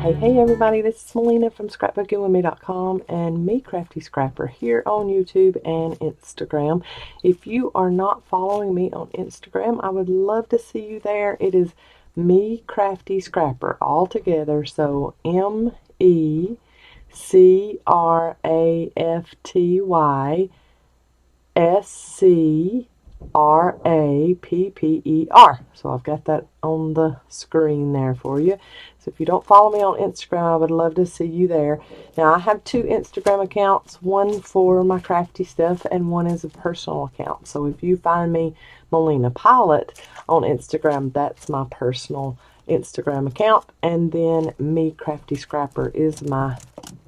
Hey everybody, this is Melina from ScrapbookingwithME.com and me, Crafty Scrapper, here on YouTube and Instagram. If you are not following me on Instagram, I would love to see you there. It is me, Crafty Scrapper, all together. So MECRAFTYSCRAPPER. So I've got that on the screen there for you. So if you don't follow me on Instagram, I would love to see you there. Now I have two Instagram accounts, one for my crafty stuff and one is a personal account. So if you find me Melina Pylant on Instagram, that's my personal Instagram account, and then me Crafty Scrapper is my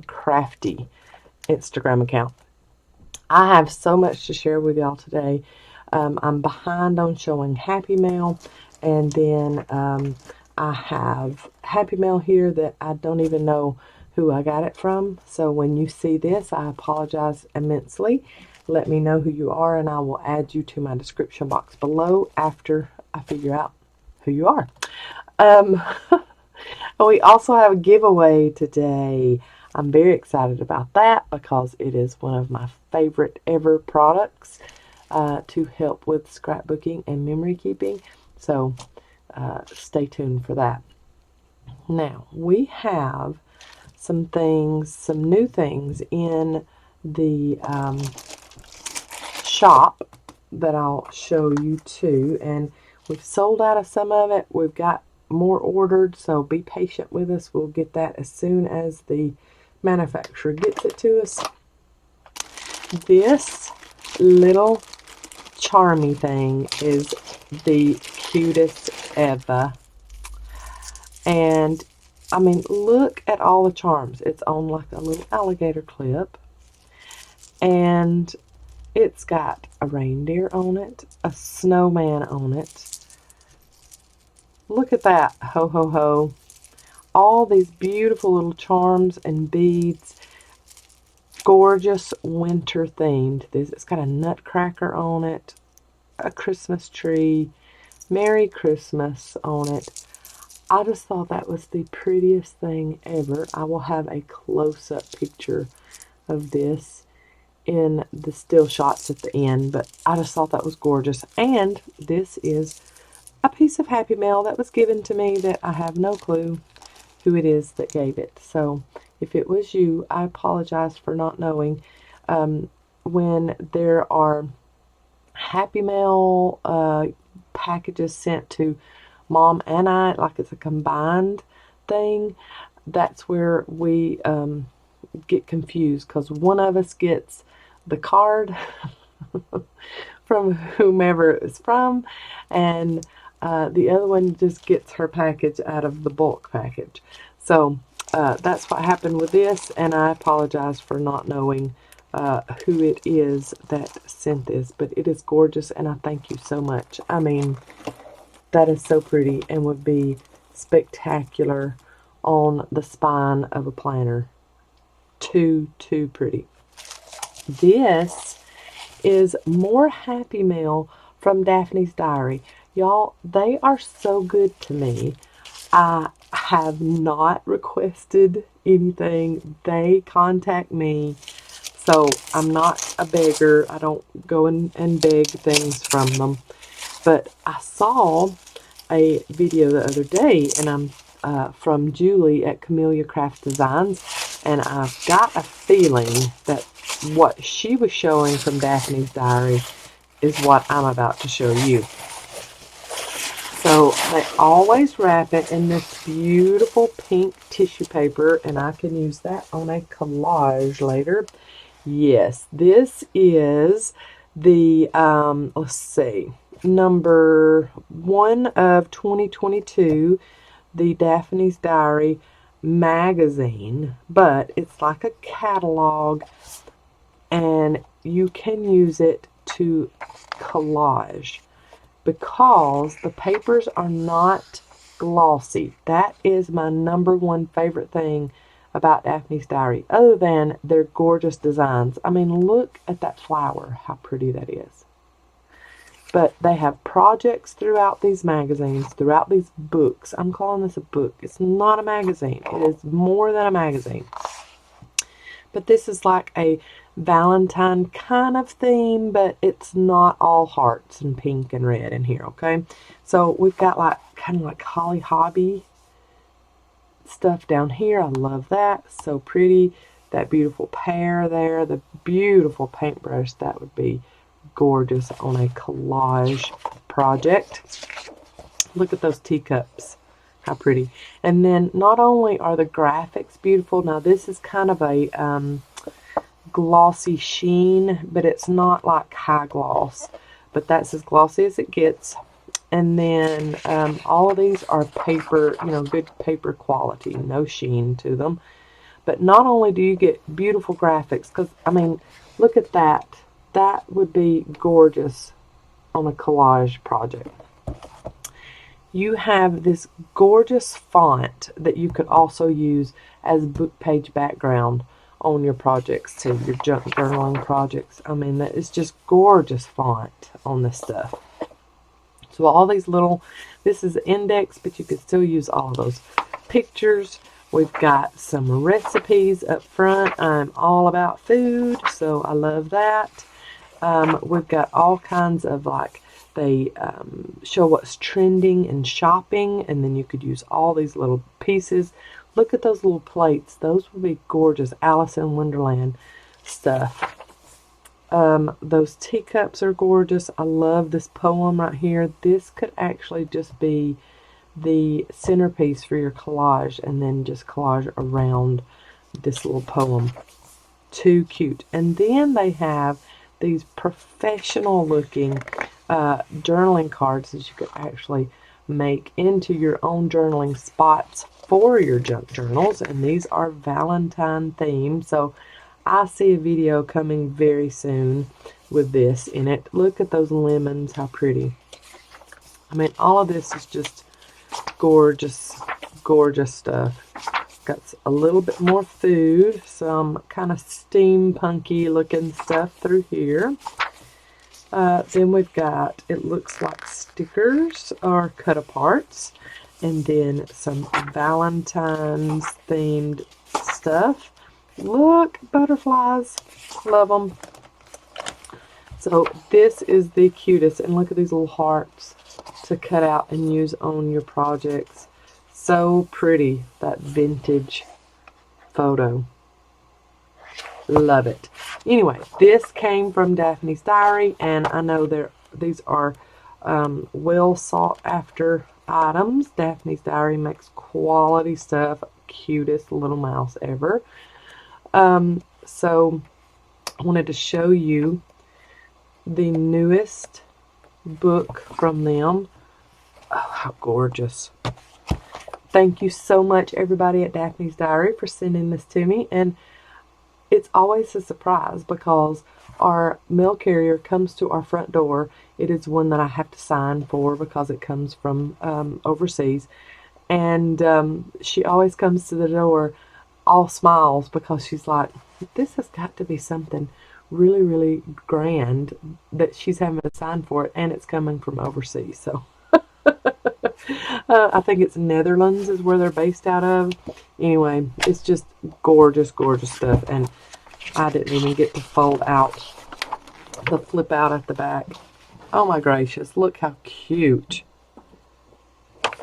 crafty Instagram account. I have so much to share with y'all today. I'm behind on showing Happy Mail, and then I have Happy Mail here that I don't even know who I got it from. So when you see this, I apologize immensely. Let me know who you are, and I will add you to my description box below after I figure out who you are. We also have a giveaway today. I'm very excited about that because it is one of my favorite ever products to help with scrapbooking and memory keeping. So stay tuned for that. Now, we have some things, some new things in the shop that I'll show you too. And we've sold out of some of it. We've got more ordered, so be patient with us. We'll get that as soon as the manufacturer gets it to us. This little charmy thing is the cutest ever. And I mean, look at all the charms. It's on like a little alligator clip, and it's got a reindeer on it, a snowman on it. Look at that, ho ho ho. All these beautiful little charms and beads. Gorgeous winter themed. It's got a nutcracker on it, a Christmas tree, Merry Christmas on it. I just thought that was the prettiest thing ever. I will have a close-up picture of this in the still shots at the end, but I just thought that was gorgeous. And this is a piece of Happy Mail that was given to me that I have no clue who it is that gave it. So if it was you, I apologize for not knowing. When there are Happy Mail packages sent to Mom and I, like it's a combined thing, that's where we get confused, because one of us gets the card from whomever it's from, and the other one just gets her package out of the bulk package. So that's what happened with this, and I apologize for not knowing who it is that sent this, but it is gorgeous, and I thank you so much. I mean, that is so pretty and would be spectacular on the spine of a planner. Too pretty. This is more Happy Mail from Daphne's Diary. Y'all, they are so good to me. I have not requested anything. They contact me. So I'm not a beggar. I don't go and beg things from them. But I saw a video the other day, and I'm from Julie at Camellia Craft Designs, and I've got a feeling that what she was showing from Daphne's Diary is what I'm about to show you. So they always wrap it in this beautiful pink tissue paper, and I can use that on a collage later. Yes, this is the, let's see, number 1 of 2022, the Daphne's Diary magazine, but it's like a catalog, and you can use it to collage because the papers are not glossy. That is my #1 favorite thing about Daphne's Diary, other than their gorgeous designs. I mean, look at that flower, how pretty that is. But they have projects throughout these magazines, throughout these books. I'm calling this a book. It's not a magazine. It is more than a magazine. But this is like a Valentine kind of theme, but it's not all hearts and pink and red in here, okay? So we've got like kind of like Holly Hobby stuff down here. I love that. So pretty. That beautiful pear there, the beautiful paintbrush, that would be gorgeous on a collage project. Look at those teacups. How pretty. And then not only are the graphics beautiful, now this is kind of a glossy sheen, but it's not like high gloss, but that's as glossy as it gets. And then all of these are paper, you know, good paper quality, no sheen to them. But not only do you get beautiful graphics, because, I mean, look at that. That would be gorgeous on a collage project. You have this gorgeous font that you could also use as book page background on your projects too, your journaling projects. I mean, that is just gorgeous font on this stuff. So all these little, this is index, but you could still use all of those pictures. We've got some recipes up front. I'm all about food, so I love that. We've got all kinds of, like, they show what's trending in shopping, and then you could use all these little pieces. Look at those little plates. Those would be gorgeous. Alice in Wonderland stuff. Those teacups are gorgeous. I love this poem right here. This could actually just be the centerpiece for your collage, and then just collage around this little poem. Too cute. And then they have these professional looking journaling cards that you could actually make into your own journaling spots for your junk journals, and these are Valentine themed. So I see a video coming very soon with this in it. Look at those lemons, how pretty. I mean, all of this is just gorgeous, gorgeous stuff. Got a little bit more food, some kind of steampunky looking stuff through here. Then we've got, it looks like stickers or cut aparts, and then some Valentine's themed stuff. Look, butterflies, love them. So this is the cutest, and look at these little hearts to cut out and use on your projects. So pretty, that vintage photo. Love it. Anyway, this came from Daphne's Diary, and I know these are well sought after items. Daphne's Diary makes quality stuff. Cutest little mouse ever. So I wanted to show you the newest book from them. Oh, how gorgeous. Thank you so much, everybody at Daphne's Diary, for sending this to me. And it's always a surprise because our mail carrier comes to our front door. It is one that I have to sign for because it comes from overseas. And she always comes to the door all smiles because she's like, this has got to be something really, really grand that she's having to sign for it, and it's coming from overseas. So I think it's Netherlands is where they're based out of. Anyway, it's just gorgeous, gorgeous stuff, and I didn't even get to fold out the flip out at the back. Oh my gracious, look how cute.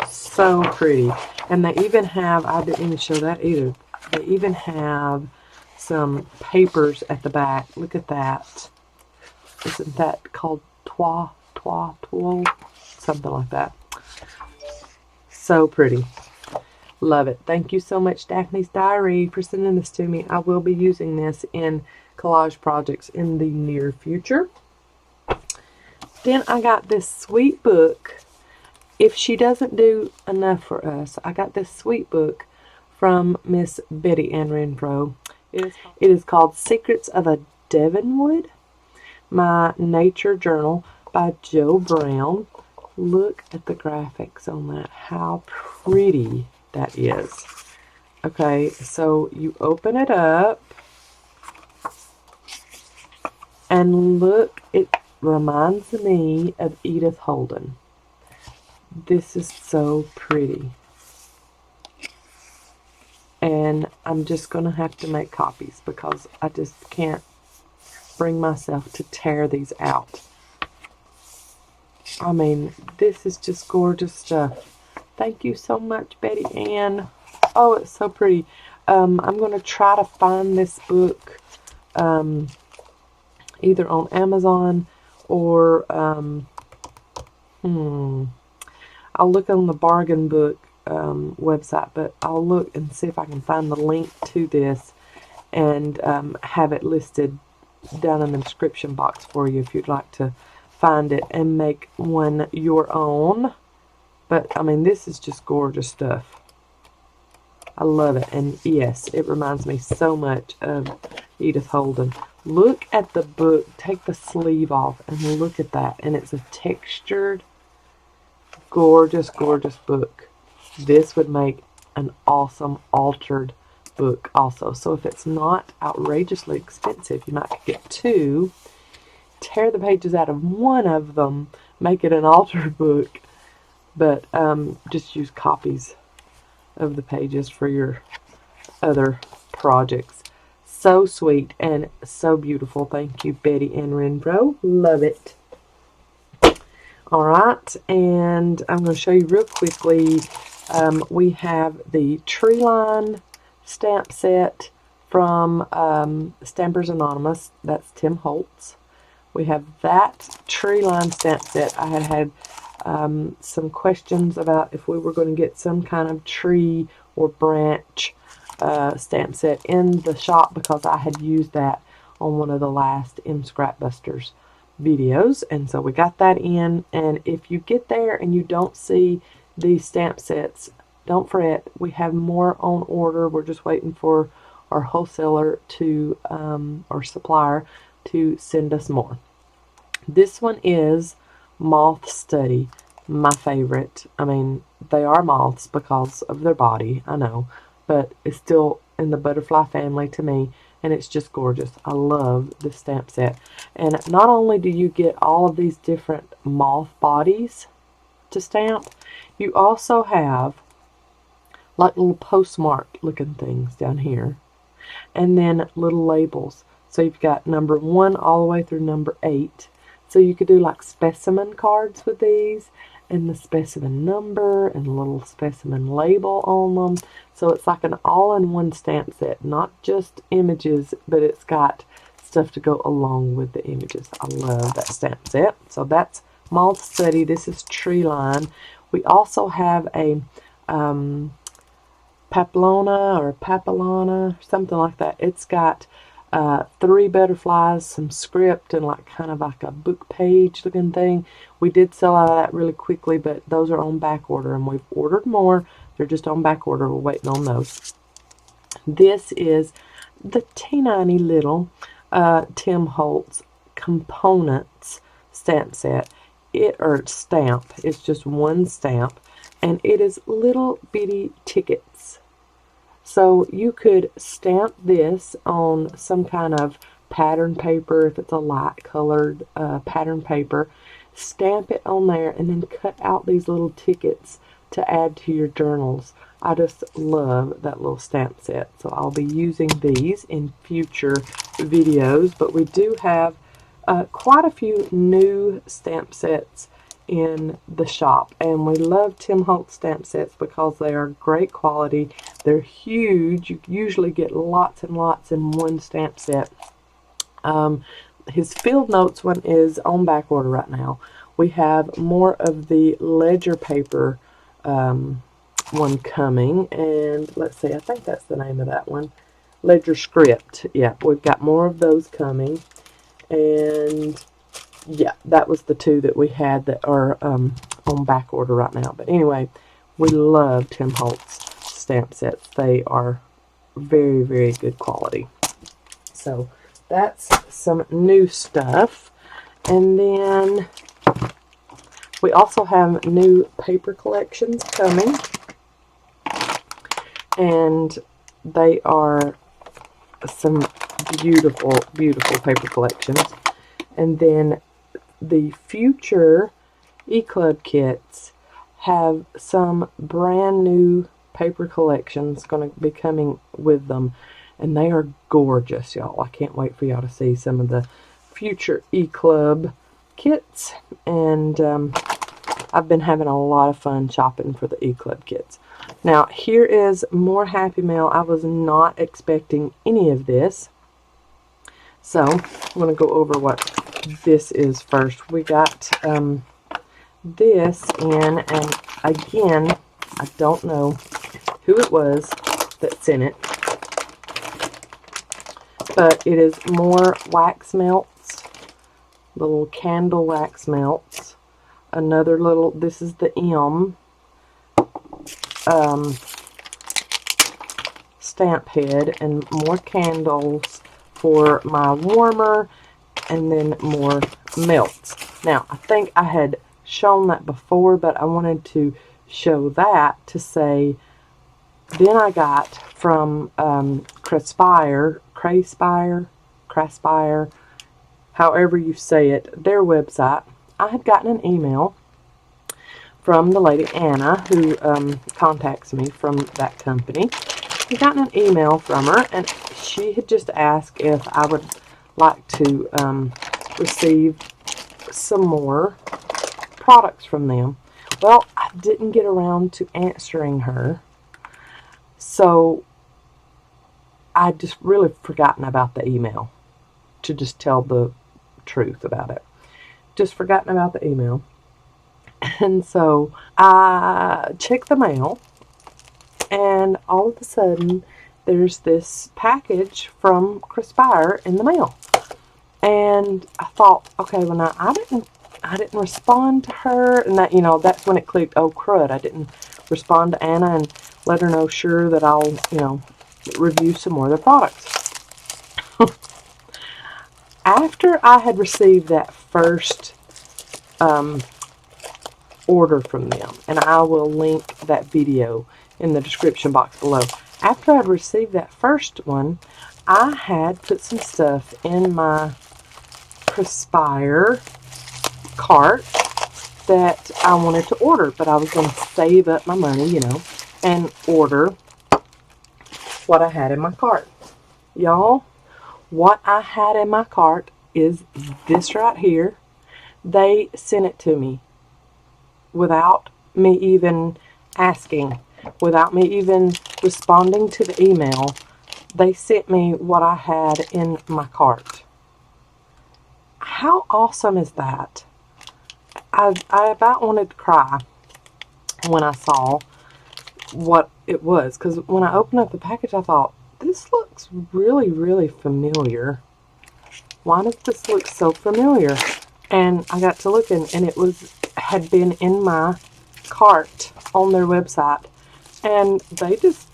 So pretty. And they even have, I didn't even show that either, they even have some papers at the back. Look at that. Isn't that called toile? Something like that. So pretty. Love it. Thank you so much, Daphne's Diary, for sending this to me. I will be using this in collage projects in the near future. Then I got this sweet book. If she doesn't do enough for us, I got this sweet book from Miss Betty Ann Renfro. It is called Secrets of a Devonwood, My Nature Journal by Joe Brown. Look at the graphics on that. How pretty that is. Okay, so you open it up and look, reminds me of Edith Holden. This is so pretty. And I'm just going to have to make copies because I just can't bring myself to tear these out. I mean, this is just gorgeous stuff. Thank you so much, Betty Ann. Oh, it's so pretty. I'm going to try to find this book either on Amazon or I'll look on the bargain book website, but I'll look and see if I can find the link to this and have it listed down in the description box for you if you'd like to find it and make one your own. But I mean, this is just gorgeous stuff. I love it. And yes, it reminds me so much of Edith Holden. Look at the book. Take the sleeve off and look at that. And it's a textured, gorgeous, gorgeous book. This would make an awesome altered book also. So if it's not outrageously expensive, you might get two, tear the pages out of one of them, make it an altered book, but just use copies of the pages for your other projects. So sweet and so beautiful. Thank you, Betty Ann Renbro. Love it. Alright, and I'm going to show you real quickly. We have the Tree Line stamp set from Stampers Anonymous. That's Tim Holtz. We have that Tree Line stamp set. I had some questions about if we were going to get some kind of tree or branch stamp set in the shop because I had used that on one of the last Scrapbusters videos, and so we got that in. And if you get there and you don't see these stamp sets, don't fret, we have more on order. We're just waiting for our wholesaler to or supplier to send us more. This one is Moth Study, my favorite. I mean, they are moths because of their body, I know, but it's still in the butterfly family to me, and it's just gorgeous. I love this stamp set. And not only do you get all of these different moth bodies to stamp, you also have like little postmark looking things down here, and then little labels. So you've got number 1 all the way through number 8. So you could do like specimen cards with these, and the specimen number and a little specimen label on them. So it's like an all-in-one stamp set, not just images, but it's got stuff to go along with the images. I love that stamp set. So that's Moth Study. This is Tree Line. We also have a Papillona, something like that. It's got 3 butterflies, some script, and like kind of like a book page looking thing. We did sell out of that really quickly, but those are on back order, and we've ordered more. They're just on back order. We're waiting on those. This is the teeny little Tim Holtz Components stamp set. Stamp. It's just one stamp, and it is little bitty tickets. So you could stamp this on some kind of pattern paper, if it's a light colored pattern paper. Stamp it on there and then cut out these little tickets to add to your journals. I just love that little stamp set. So I'll be using these in future videos. But we do have quite a few new stamp sets in the shop, and we love Tim Holtz stamp sets because they are great quality. They're huge. You usually get lots and lots in one stamp set. His Field Notes one is on back order right now. We have more of the ledger paper one coming, and let's see, I think that's the name of that one, Ledger Script. Yeah, we've got more of those coming. And yeah, that was the 2 that we had that are on back order right now. But anyway, we love Tim Holtz stamp sets. They are very, very good quality. So that's some new stuff. And then we also have new paper collections coming. And they are some beautiful, beautiful paper collections. And then the future E-Club kits have some brand new paper collections going to be coming with them, and they are gorgeous, y'all. I can't wait for y'all to see some of the future E-Club kits, and I've been having a lot of fun shopping for the E-Club kits. Now, here is more Happy Mail. I was not expecting any of this, so I'm going to go over what this is first. We got this in, and again, I don't know who it was that sent it, but it is more wax melts, little candle wax melts. Another little, this is the M stamp head, and more candles for my warmer, and then more melts. Now, I think I had shown that before, but I wanted to show that to say, then I got from Craspire, however you say it, their website. I had gotten an email from the lady Anna, who contacts me from that company. I gotten an email from her, and she had just asked if I would like to receive some more products from them. Well, I didn't get around to answering her, so I just really forgotten about the email, to just tell the truth about it. Just forgotten about the email. And so I checked the mail, and all of a sudden there's this package from Craspire in the mail. And I thought, okay, well, now I didn't respond to her, and that, you know, that's when it clicked, oh crud, I didn't respond to Anna and let her know sure that I'll, you know, review some more of their products. After I had received that first order from them, and I will link that video in the description box below. After I'd received that first one, I had put some stuff in my Craspire cart that I wanted to order, but I was going to save up my money, you know, and order what I had in my cart. Y'all, what I had in my cart is this right here. They sent it to me without me even asking, without me even responding to the email. They sent me what I had in my cart. How awesome is that? I about wanted to cry when I saw what it was, because when I opened up the package, I thought, this looks really, really familiar. Why does this look so familiar? And I got to looking, and it had been in my cart on their website, and they just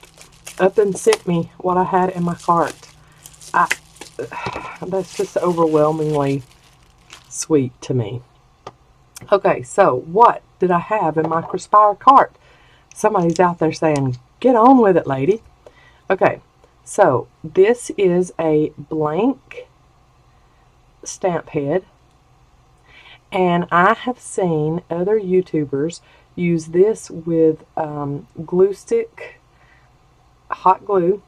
up and sent me what I had in my cart. That's just overwhelmingly sweet to me. Okay, so what did I have in my Craspire cart? Somebody's out there saying, get on with it, lady. Okay, so this is a blank stamp head, and I have seen other YouTubers use this with glue stick, hot glue,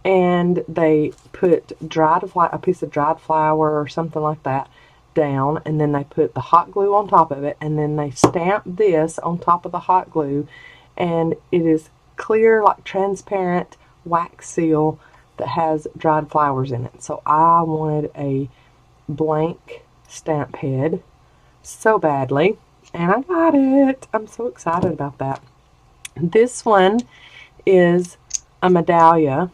and they put a piece of dried flour or something like that down, and then they put the hot glue on top of it, and then they stamp this on top of the hot glue, and it is clear, like transparent wax seal that has dried flowers in it. So I wanted a blank stamp head so badly, and I got it. I'm so excited about that. This one is a medallia,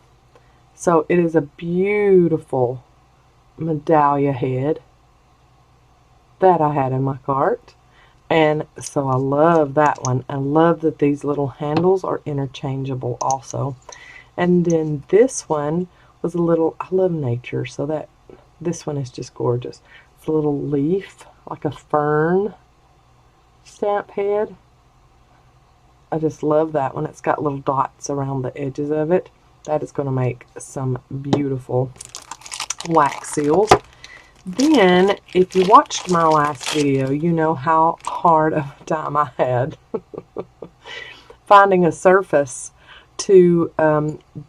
so it is a beautiful medallia head that I had in my cart, and so I love that one. I love that these little handles are interchangeable also. And then this one was a little, I love nature, so that this one is just gorgeous. It's a little leaf, like a fern stamp head. I just love that one. It's got little dots around the edges of it. That is going to make some beautiful wax seals. Then, if you watched my last video, you know how hard of a time I had finding a surface to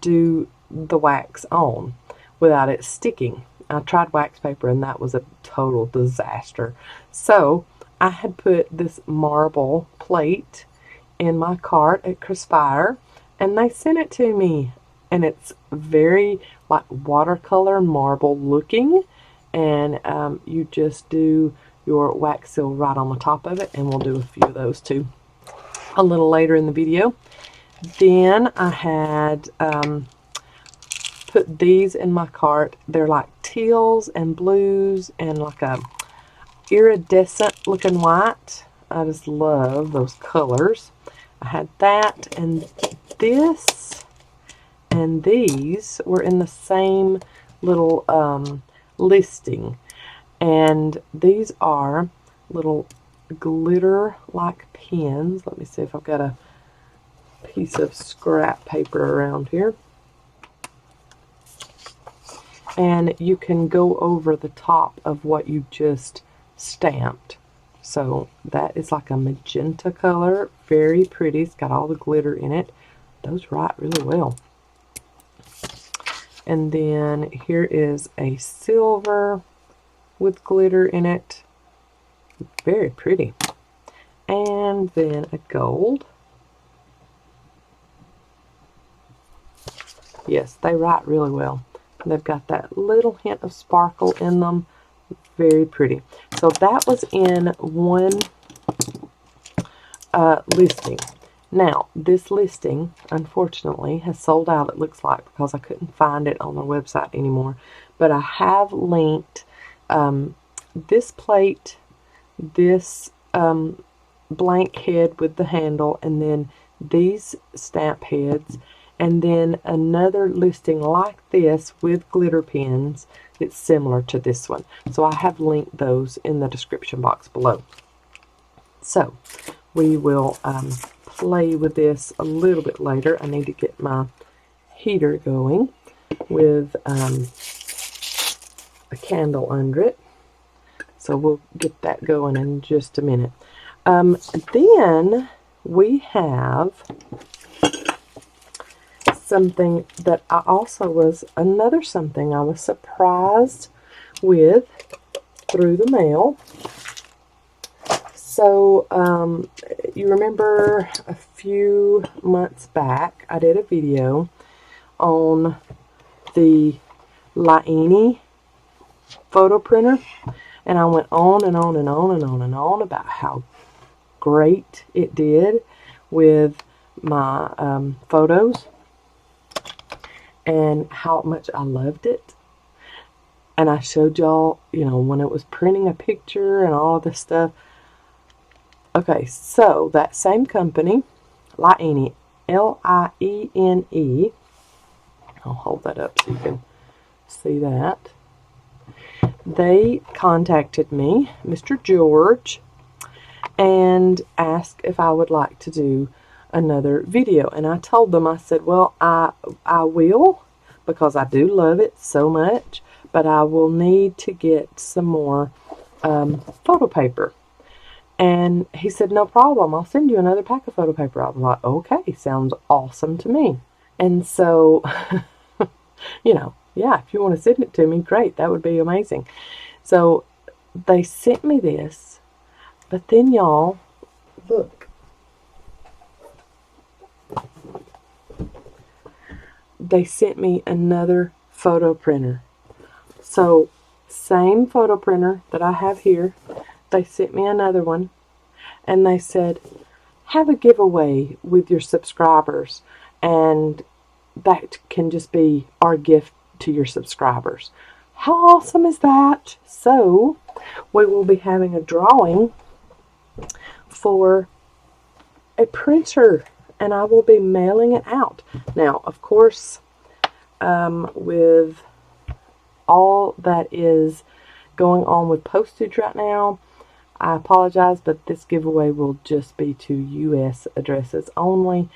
do the wax on without it sticking. I tried wax paper and that was a total disaster. So I had put this marble plate in my cart at Craspire, and they sent it to me, and it's very like watercolor marble looking, and you just do your wax seal right on the top of it, and we'll do a few of those too a little later in the video. Then I had put these in my cart. They're like teals and blues and like a iridescent looking white. I just love those colors. I had that, and this and these were in the same little listing, and these are little glitter like pins. Let me see if I've got a piece of scrap paper around here, and you can go over the top of what you just stamped. So that is like a magenta color, very pretty. It's got all the glitter in it. Those write really well. And then here is a silver with glitter in it, very pretty. And then a gold. Yes, they write really well. They've got that little hint of sparkle in them. Very pretty. So that was in one listing. Now, this listing, unfortunately, has sold out, it looks like, because I couldn't find it on the website anymore. But I have linked this plate, this blank head with the handle, and then these stamp heads, and then another listing like this with glitter pins that's similar to this one. So I have linked those in the description box below. So we will play with this a little bit later. I need to get my heater going with a candle under it. So we'll get that going in just a minute. Then we have something that I also was, another something I was surprised with through the mail. So, you remember a few months back, I did a video on the Liene photo printer, and I went on and on and on and on and on about how great it did with my photos, and how much I loved it. And I showed y'all, you know, when it was printing a picture and all this stuff. Okay, so that same company, Liene, Liene, I'll hold that up so you can see that. They contacted me, Mr. George, and asked if I would like to do another video. And I told them, I said, well, I will, because I do love it so much, but I will need to get some more photo paper. And he said, no problem, I'll send you another pack of photo paper. I was like, okay, sounds awesome to me. And so, you know, yeah, if you want to send it to me, great, that would be amazing. So they sent me this, but then y'all, look. They sent me another photo printer. So, same photo printer that I have here, they sent me another one, and they said, have a giveaway with your subscribers, and that can just be our gift to your subscribers. How awesome is that? So, we will be having a drawing for a printer, and I will be mailing it out. Now, of course, with all that is going on with postage right now, I apologize, but this giveaway will just be to U.S. addresses only.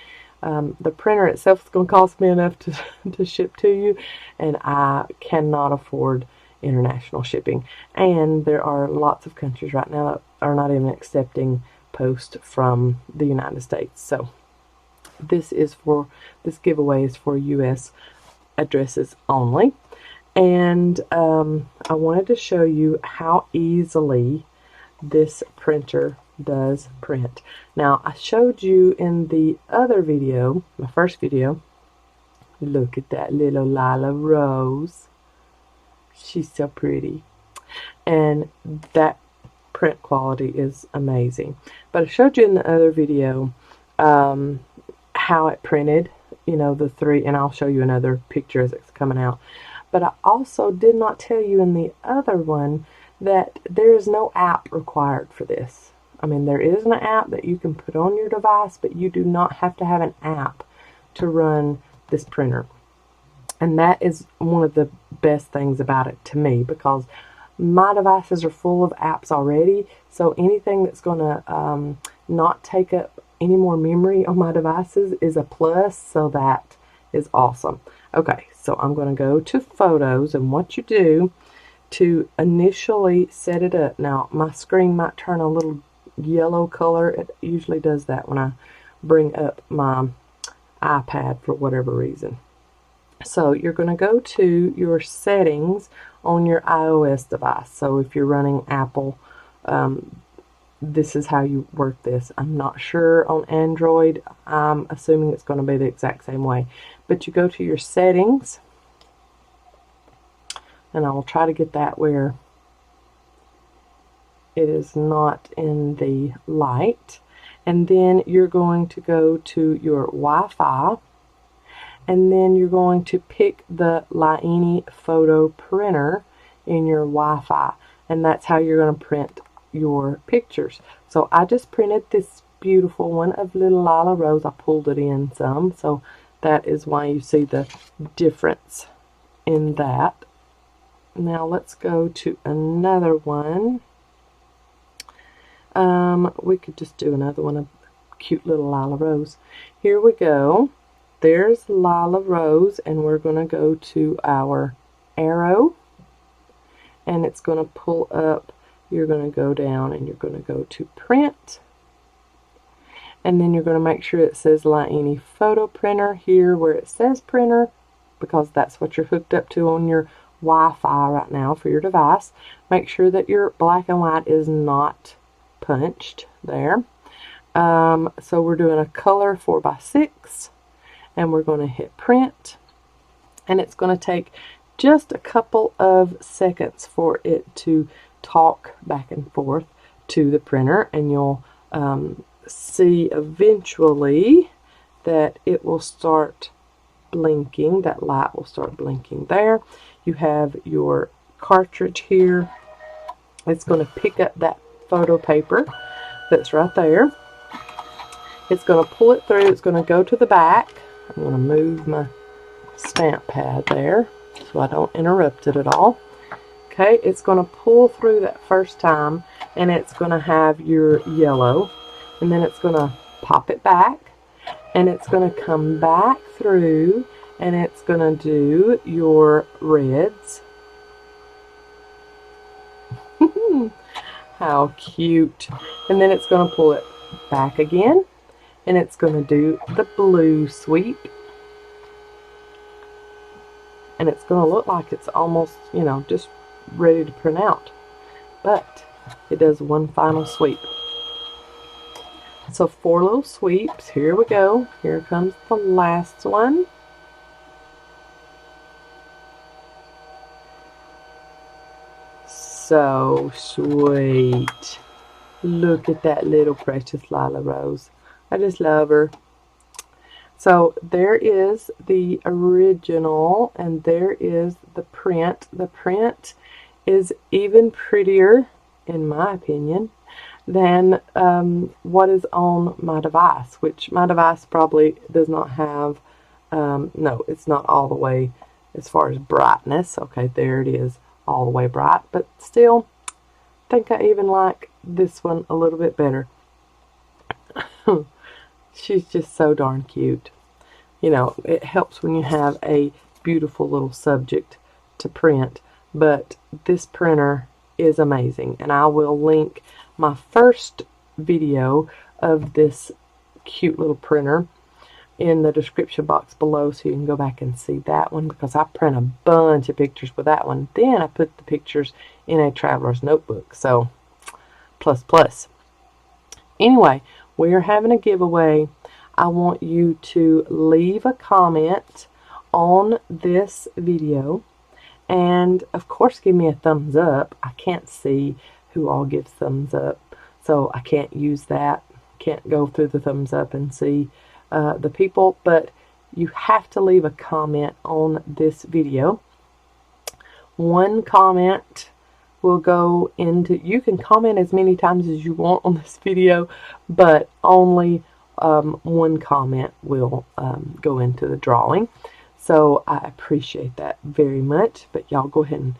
The printer itself is going to cost me enough to ship to you, and I cannot afford international shipping. And there are lots of countries right now that are not even accepting post from the United States. So this giveaway is for US addresses only. And I wanted to show you how easily this printer does print. Now, I showed you in the other video, my first video, look at that little Lila Rose. She's so pretty. And that print quality is amazing. But I showed you in the other video how it printed, you know, the three, and I'll show you another picture as it's coming out. But I also did not tell you in the other one that there is no app required for this. I mean, there is an app that you can put on your device, but you do not have to have an app to run this printer. And that is one of the best things about it to me, because my devices are full of apps already, so anything that's going to not take up any more memory on my devices is a plus, so that is awesome. Okay, so I'm going to go to Photos, and what you do to initially set it up. Now, my screen might turn a little yellow color. It usually does that when I bring up my iPad for whatever reason. So you're going to go to your settings on your iOS device. So if you're running Apple, this is how you work this. I'm not sure on Android. I'm assuming it's going to be the exact same way. But you go to your settings, and I will try to get that where it is not in the light. And then you're going to go to your Wi-Fi, and then you're going to pick the Liene photo printer in your Wi-Fi, and that's how you're going to print your pictures. So I just printed this beautiful one of little Lila Rose. I pulled it in some, so that is why you see the difference in that. Now let's go to another one. We could just do another one of cute little Lila Rose. Here we go. There's Lila Rose, and we're going to go to our arrow, and it's going to pull up. You're going to go down, and you're going to go to print, and then you're going to make sure it says Liene photo printer here where it says printer, because that's what you're hooked up to on your Wi-Fi right now for your device. Make sure that your black and white is not punched there. So we're doing a color 4x6, and we're going to hit print, and it's going to take just a couple of seconds for it to talk back and forth to the printer, and you'll see eventually that it will start blinking. That light will start blinking there. You have your cartridge here. It's going to pick up that photo paper that's right there. It's going to pull it through. It's going to go to the back. I'm going to move my stamp pad there so I don't interrupt it at all. Okay, it's going to pull through that first time, and it's going to have your yellow, and then it's going to pop it back, and it's going to come back through, and it's going to do your reds. How cute. And then it's going to pull it back again, and it's going to do the blue sweep, and it's going to look like it's almost, you know, just ready to print out, but it does one final sweep. So 4 little sweeps. Here we go. Here comes the last one. So sweet. Look at that little precious Lila Rose. I just love her. So there is the original, and there is the print. The print is even prettier, in my opinion, than what is on my device, which my device probably does not have, no, it's not all the way as far as brightness. Okay, there it is, all the way bright, but still, I think I even like this one a little bit better. She's just so darn cute. You know, it helps when you have a beautiful little subject to print but this printer is amazing, and I will link my first video of this cute little printer in the description box below, so you can go back and see that one, because I print a bunch of pictures with that one. Then I put the pictures in a traveler's notebook, so plus plus. Anyway, we are having a giveaway. I want you to leave a comment on this video, and of course give me a thumbs up. I can't see who all gives thumbs up, so I can't use that. Can't go through the thumbs up and see the people, but you have to leave a comment on this video. One comment will go into, you can comment as many times as you want on this video, but only one comment will go into the drawing. So I appreciate that very much, but y'all go ahead and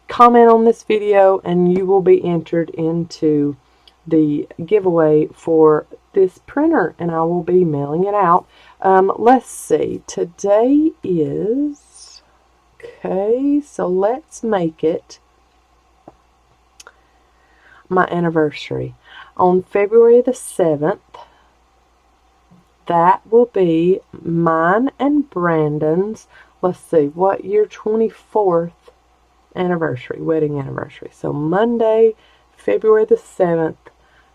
comment on this video and you will be entered into the giveaway for this printer, and I will be mailing it out. Let's see, today is, okay, so let's make it my anniversary. On February the 7th, that will be mine and Brandon's, let's see, what year, 24th anniversary, wedding anniversary. So Monday, February the 7th,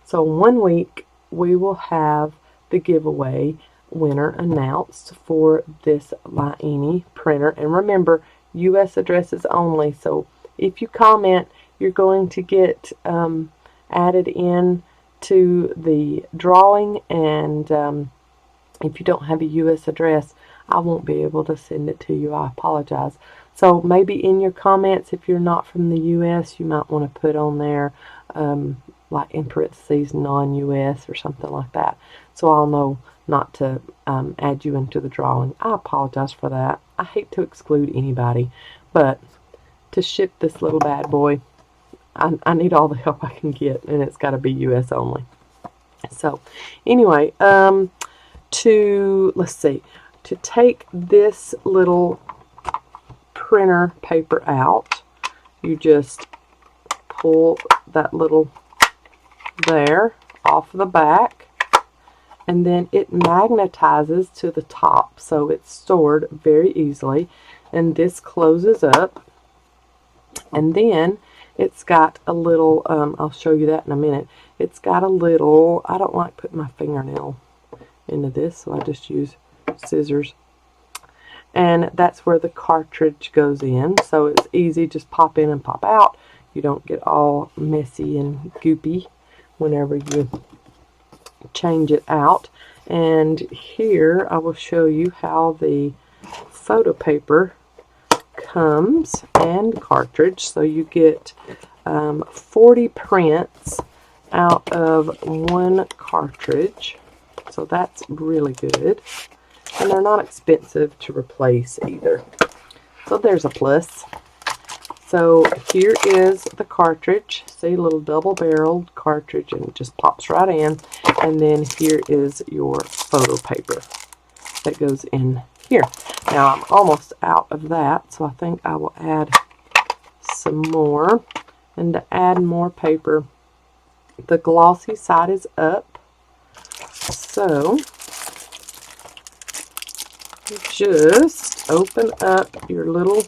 so 1 week, we will have the giveaway winner announced for this Liene printer. And remember, U.S. addresses only, so if you comment, you're going to get added in to the drawing, and if you don't have a U.S. address, I won't be able to send it to you. I apologize. So maybe in your comments, if you're not from the U.S., you might want to put on there like in parentheses non-U.S. or something like that, so I'll know not to add you into the drawing. I apologize for that. I hate to exclude anybody, but to ship this little bad boy, I need all the help I can get, and it's got to be U.S. only. So anyway, let's see, to take this little printer paper out, you just pull that little there off the back, and then it magnetizes to the top, so it's stored very easily, and this closes up, and then it's got a little, I'll show you that in a minute, it's got a little, I don't like putting my fingernail into this, so I just use scissors, and that's where the cartridge goes in, so it's easy, just pop in and pop out. You don't get all messy and goopy whenever you change it out. And here I will show you how the photo paper comes and cartridge. So you get 40 prints out of one cartridge, so that's really good, and they're not expensive to replace either, so there's a plus. So here is the cartridge. See, a little double-barreled cartridge, and it just pops right in. And then here is your photo paper that goes in here. Now I'm almost out of that, so I think I will add some more. And to add more paper, the glossy side is up. So just open up your little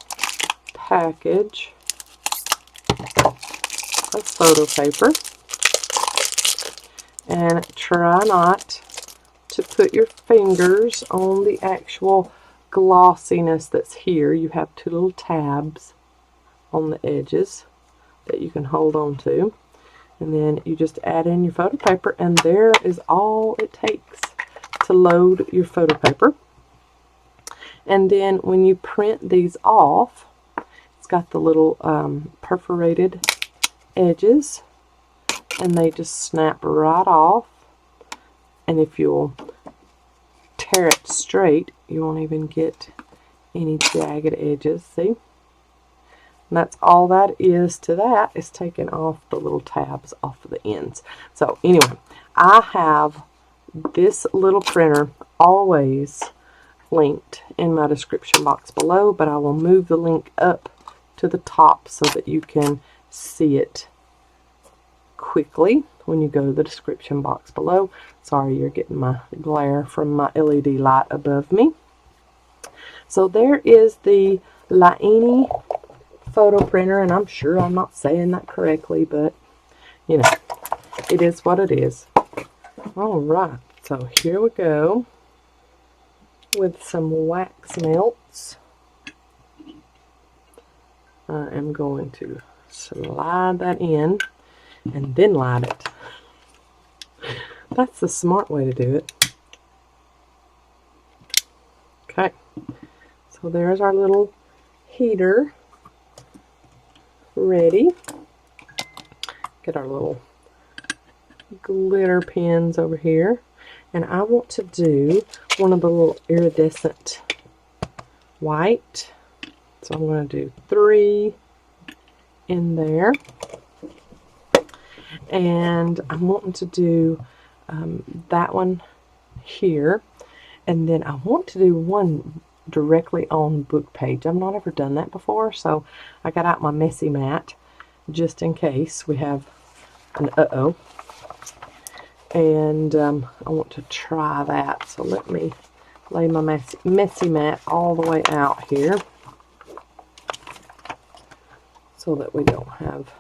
package of photo paper and try not to put your fingers on the actual glossiness that's here. You have two little tabs on the edges that you can hold on to, and then you just add in your photo paper, and there is all it takes to load your photo paper. And then when you print these off, it's got the little perforated edges, and they just snap right off. And if you'll tear it straight, you won't even get any jagged edges. See? And that's all that is to that, is taking off the little tabs off of the ends. So anyway, I have this little printer always linked in my description box below, but I will move the link up to the top so that you can see it quickly when you go to the description box below. Sorry, you're getting my glare from my LED light above me. So there is the Liene photo printer, and I'm sure I'm not saying that correctly, but you know, it is what it is. Alright, so here we go with some wax melts. I am going to slide that in and then light it. That's the smart way to do it. Okay, so there's our little heater ready. Get our little glitter pins over here, and I want to do one of the little iridescent white, so I'm going to do 3 in there, and I'm wanting to do that one here, and then I want to do one directly on book page. I've not ever done that before, so I got out my messy mat just in case we have an uh-oh. And I want to try that, so let me lay my messy mat all the way out here so that we don't have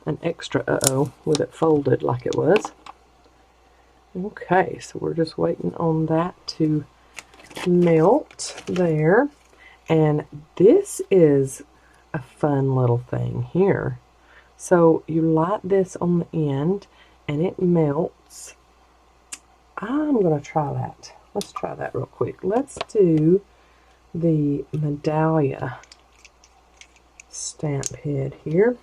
an extra uh-oh with it folded like it was. Okay, so we're just waiting on that to melt there, and this is a fun little thing here. So you light this on the end and it melts. I'm going to try that. Let's try that real quick. Let's do the medallia stamp head here.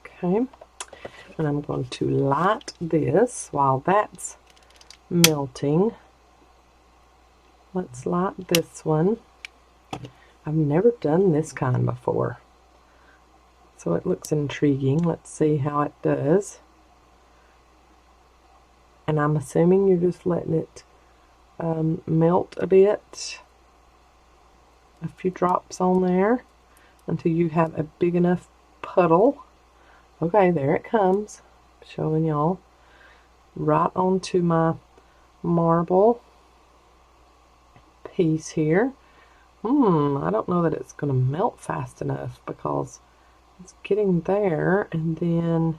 Okay, and I'm going to light this while that's melting. Let's light this one. I've never done this kind before, so it looks intriguing. Let's see how it does. And I'm assuming you're just letting it melt a bit, a few drops on there until you have a big enough puddle. Okay, there it comes, showing y'all right onto my marble piece here. I don't know that it's going to melt fast enough because it's getting there and then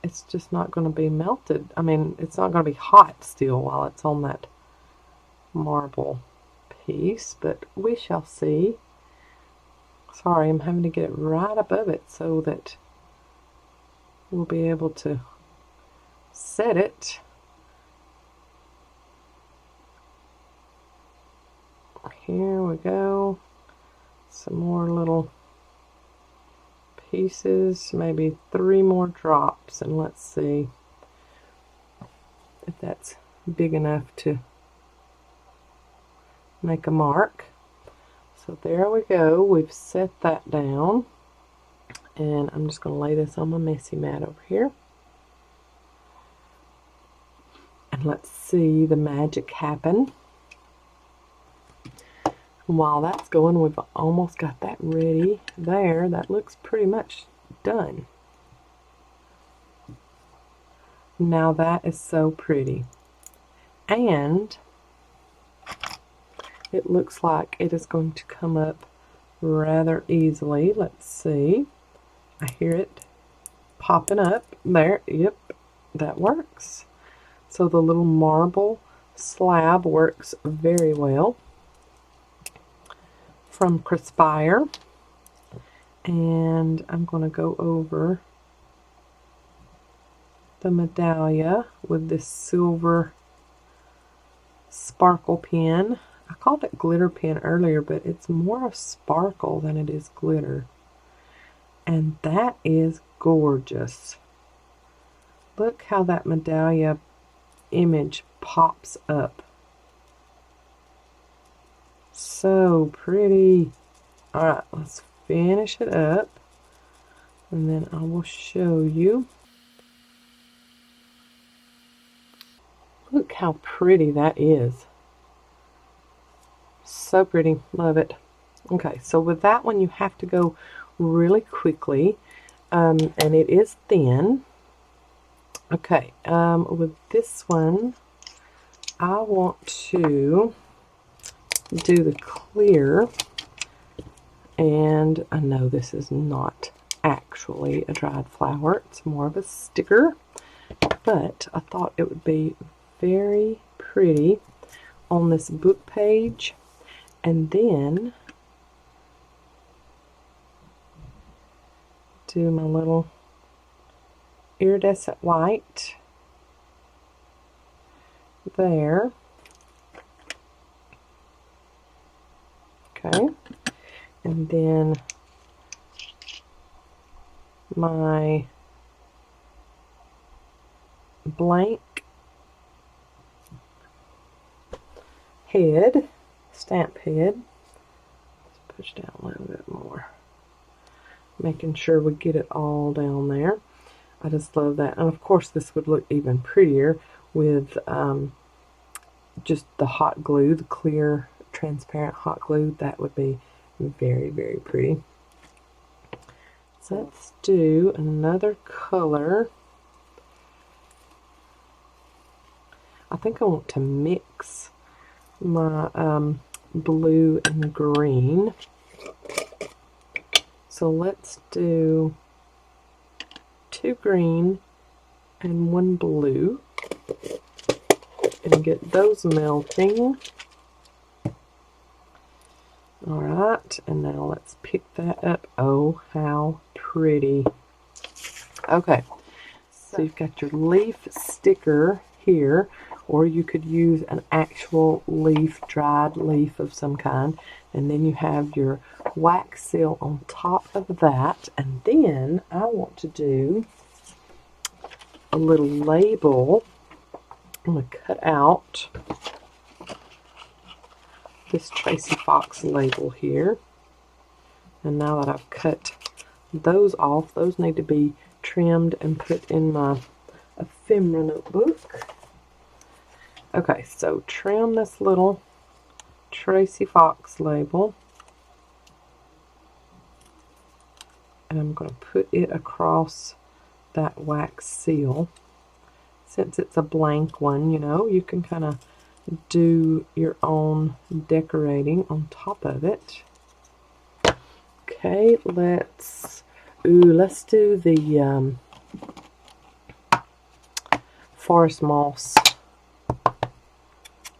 it's just not going to be melted. I mean, it's not going to be hot still while it's on that marble piece, but we shall see. Sorry, I'm having to get it right above it so that we'll be able to set it. Here we go. Some more little pieces, maybe 3 more drops, and let's see if that's big enough to make a mark. So there we go. We've set that down, and I'm just going to lay this on my messy mat over here. And let's see the magic happen. While that's going, we've almost got that ready there. That looks pretty much done. Now that is so pretty. And it looks like it is going to come up rather easily. Let's see. I hear it popping up there. Yep, that works. So the little marble slab works very well from Craspire, and I'm going to go over the medallia with this silver sparkle pen. I called it glitter pen earlier, but it's more of sparkle than it is glitter, and that is gorgeous. Look how that medallia image pops up. So pretty. Alright, let's finish it up and then I will show you. Look how pretty that is. So pretty. Love it. Okay, so with that one you have to go really quickly, and it is thin. Okay, with this one I want to do the clear, and I know this is not actually a dried flower, it's more of a sticker, but I thought it would be very pretty on this book page. And then do my little iridescent white there. Okay, and then my blank head, stamp head. Let's push down a little bit more, making sure we get it all down there. I just love that. And of course this would look even prettier with just the hot glue, the clear transparent hot glue. That would be very, very pretty. So let's do another color. I think I want to mix my blue and green. So let's do 2 green and 1 blue and get those melting. Alright, and now let's pick that up. Oh, how pretty. Okay, so you've got your leaf sticker here, or you could use an actual leaf, dried leaf of some kind, and then you have your wax seal on top of that. And then I want to do a little label. I'm going to cut out this Tracy Fox label here, and now that I've cut those off, those need to be trimmed and put in my ephemera notebook. Okay, so trim this little Tracy Fox label, and I'm going to put it across that wax seal. Since it's a blank one, you know, you can kind of do your own decorating on top of it. Okay, let's do the forest moss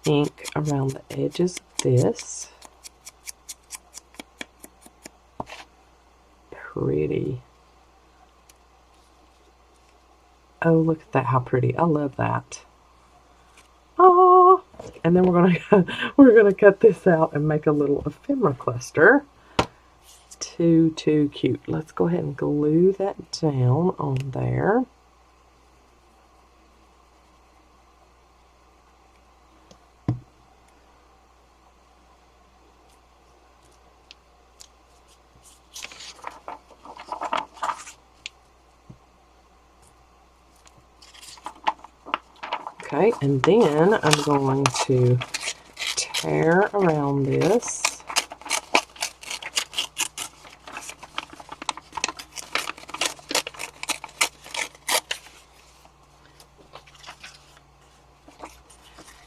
ink around the edges of this. Pretty. Oh, look at that, how pretty. I love that. Ah, and then we're gonna cut this out and make a little ephemera cluster. Too cute. Let's go ahead and glue that down on there. Okay, and then I'm going to tear around this.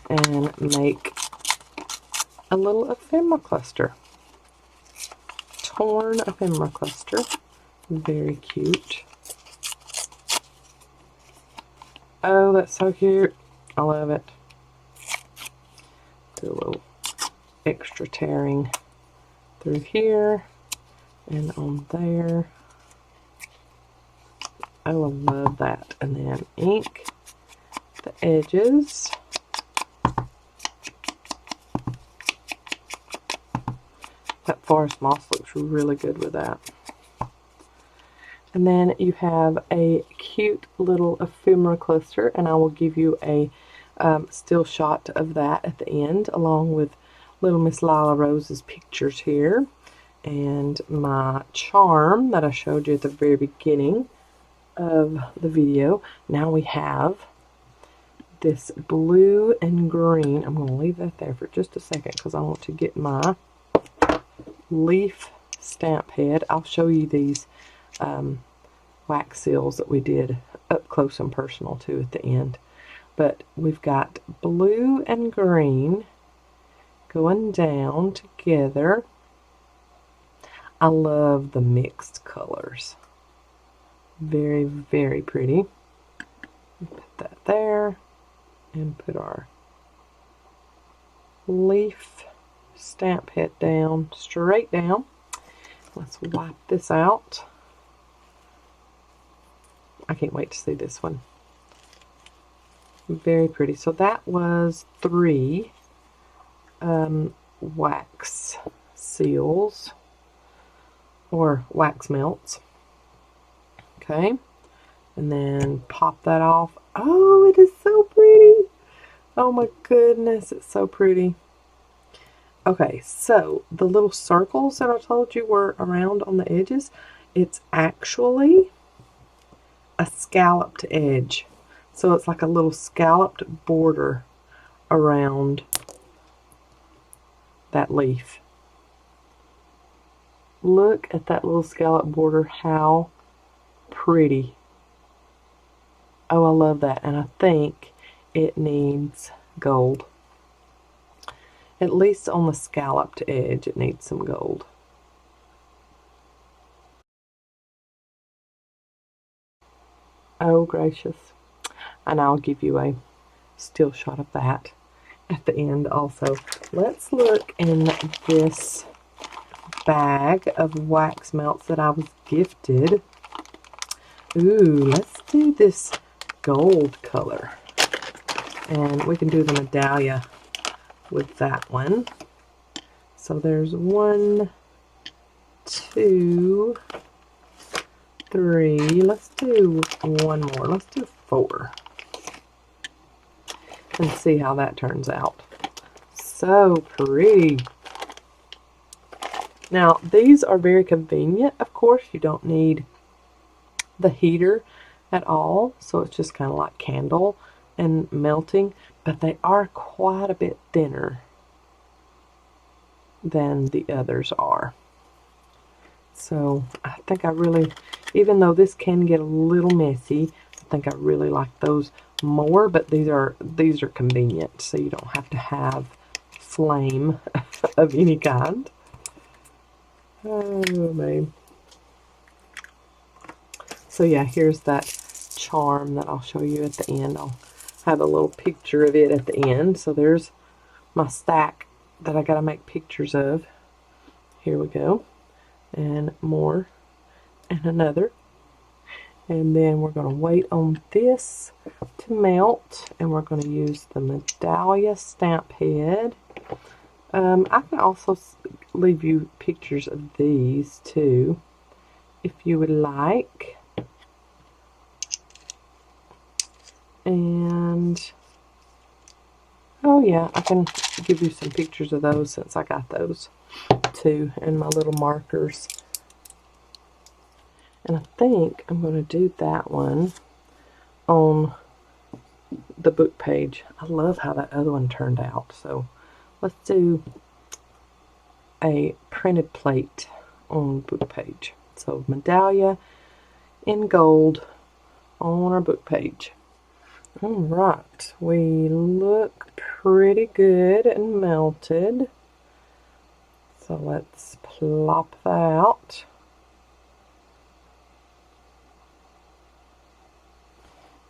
And make a little ephemera cluster. Torn ephemera cluster. Very cute. Oh, that's so cute. I love it. Do a little extra tearing through here and on there. I love that. And then ink the edges. That forest moss looks really good with that. And then you have a cute little ephemera cluster, and I will give you a still shot of that at the end, along with little Miss Lila Rose's pictures here, and my charm that I showed you at the very beginning of the video. Now we have this blue and green. I'm going to leave that there for just a second because I want to get my leaf stamp head. I'll show you these wax seals that we did up close and personal too at the end. But we've got blue and green going down together. I love the mixed colors. Very, very pretty. Put that there and put our leaf stamp head down, straight down. Let's wipe this out. I can't wait to see this one. Very pretty. So that was 3 wax seals or wax melts. Okay, and then pop that off. Oh, it is so pretty. Oh my goodness, it's so pretty. Okay, so the little circles that I told you were around on the edges, it's actually a scalloped edge. So it's like a little scalloped border around that leaf. Look at that little scallop border, how pretty. Oh, I love that. And I think it needs gold. At least on the scalloped edge, it needs some gold. Oh, gracious. And I'll give you a still shot of that at the end also. Let's look in this bag of wax melts that I was gifted. Ooh, let's do this gold color. And we can do the medallia with that one. So there's 1, 2, 3. Let's do one more. Let's do 4. And see how that turns out. So pretty. Now, these are very convenient. Of course, you don't need the heater at all. So it's just kind of like candle and melting. But they are quite a bit thinner than the others are. So I think I really, even though this can get a little messy, I think I really like those more. But these are convenient, so you don't have to have flame of any kind. Oh, babe. So yeah, here's that charm that I'll show you at the end. I'll have a little picture of it at the end. So there's my stack that I gotta make pictures of. Here we go. And more. And another. And then we're going to wait on this to melt. And we're going to use the medallia stamp head. I can also leave you pictures of these too, if you would like. And, oh yeah, I can give you some pictures of those since I got those too, and my little markers. And I think I'm going to do that one on the book page. I love how that other one turned out. So let's do a printed plate on book page. So medallia in gold on our book page. Alright, we look pretty good and melted. So let's plop that out.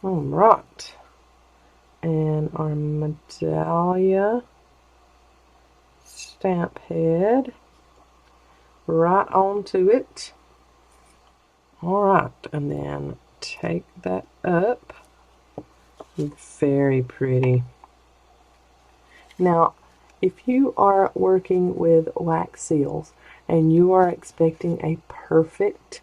Alright, and our medallia stamp head right onto it. Alright, and then take that up. Very pretty. Now, if you are working with wax seals and you are expecting a perfect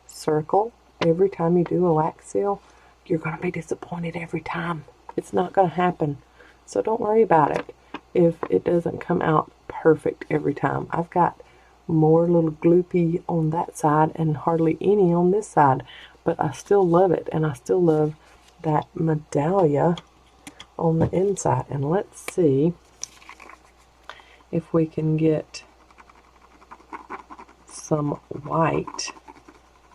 circle every time you do a wax seal, you're going to be disappointed every time. It's not going to happen. So don't worry about it if it doesn't come out perfect every time. I've got more little gloopy on that side and hardly any on this side. But I still love it, and I still love that medallia on the inside. And let's see if we can get some white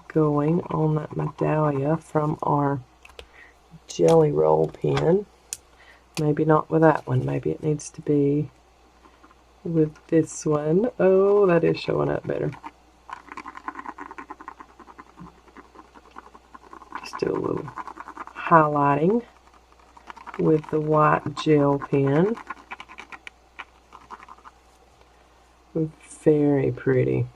going on that medallia from our jelly roll pen. Maybe not with that one. Maybe it needs to be with this one. Oh, that is showing up better. Just do a little highlighting with the white gel pen. Very pretty.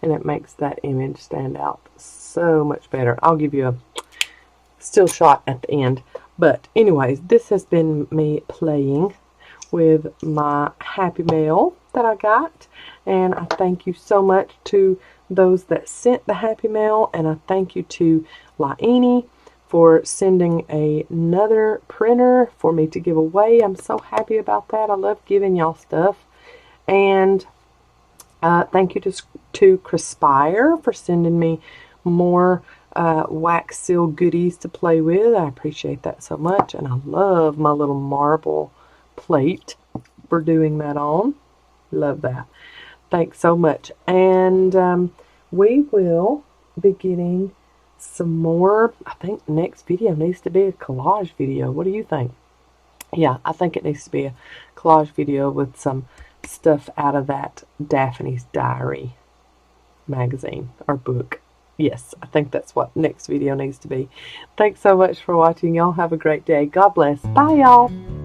And it makes that image stand out so much better. I'll give you a still shot at the end. But anyways, this has been me playing with my Happy Mail that I got. And I thank you so much to those that sent the Happy Mail. And I thank you to Liene for sending another printer for me to give away. I'm so happy about that. I love giving y'all stuff. And thank you to Craspire for sending me more wax seal goodies to play with. I appreciate that so much. And I love my little marble plate for doing that on. Love that. Thanks so much. And we will be getting some more. I think next video needs to be a collage video. What do you think? Yeah, I think it needs to be a collage video with some stuff out of that Daphne's Diary magazine or book. Yes, I think that's what next video needs to be. Thanks so much for watching. Y'all have a great day. God bless. Bye, y'all.